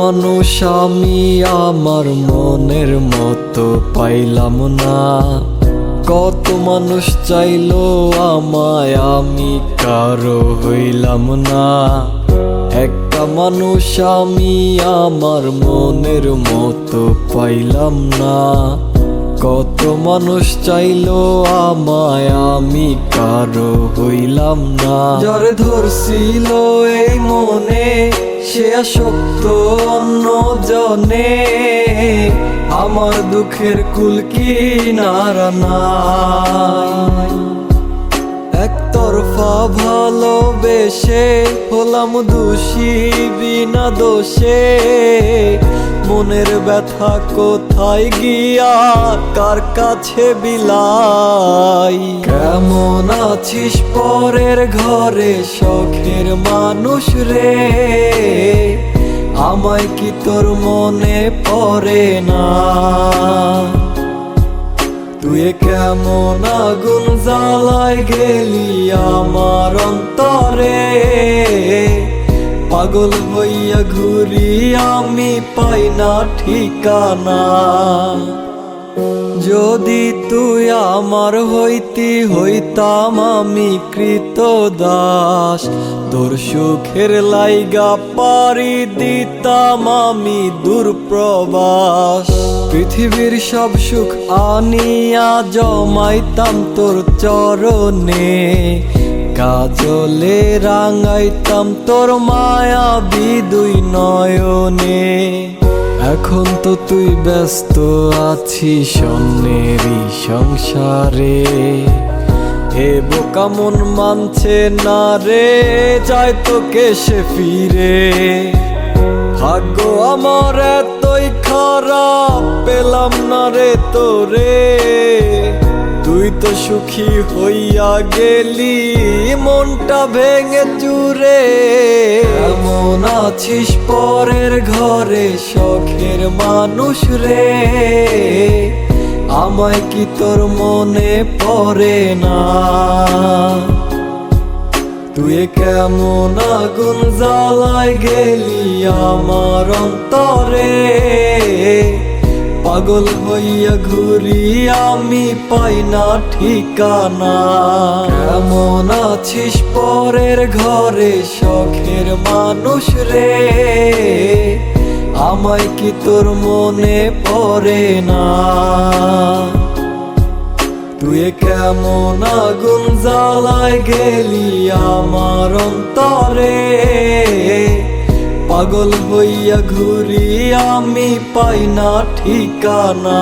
মানুষ আমি আমার মনের মতো পাইলাম না। কত মানুষ চাইলো আমায়, আমি কারো হইলাম না। একটা মানুষ আমি আমার মনের মতো পাইলাম না। কত মানুষ চাইলো আমায়, আমি কারো হইলাম না। যার ধরছিল এই মনে সে আসক্ত অন্য জনে, আমার দুঃখের কুল কিনারা নাই। একতরফা ভালোবেসে হলাম দোষী বিনা দোষে, মনের ব্যথা কোথায় গিয়া কার কাছে বিলাই। কেমন আছিস পরের ঘরে শখের মানুষ রে, আমায় কি তোর মনে পড়ে না? তুই কেমন আগুন জ্বালায় গেলি আমার অন্তরে, পাগল হইয়া ঘুরি আমি পাই না ঠিকানা। যদি তুই আমার হইতি হইতাম আমি কৃতদাস, তোর সুখের লাইগা পারি দিতাম আমি দূরপ্রবাস। পৃথিবীর সব সুখ আনিয়া জমাইতাম তোর চরণে, কাজলে রাঙাইতাম তোর মায়াবী দুই নয়নে। এখন তো তুই ব্যস্ত আছিস অন্যেরই সংসারে, এ বোকা মন মানছে না রে, চাই তোকে সে ফিরে। ভাগ্য আমার এতই খারাপ পেলাম না রে তোরে, তুই তো সুখী হইয়া গেলি মনটা ভেঙে চুরে। কেমন আছিস পরের ঘরে শখের মানুষ রে, আমায় কি তোর মনে পড়ে না? তুই কেমন আগুন জ্বালায় গেলি আমার অন্তরে, পাগল হইয়া ঘুরি আমি পাই না ঠিকানা। কেমন আছিস পরের ঘরে শখের মানুষ রে, আমায় কি তোর মনে পড়ে না? তুই কেমন আগুন জ্বালায় গেলি আমার অন্তরে, পাগল হইয়া ঘুরি আমি পাই না ঠিকানা।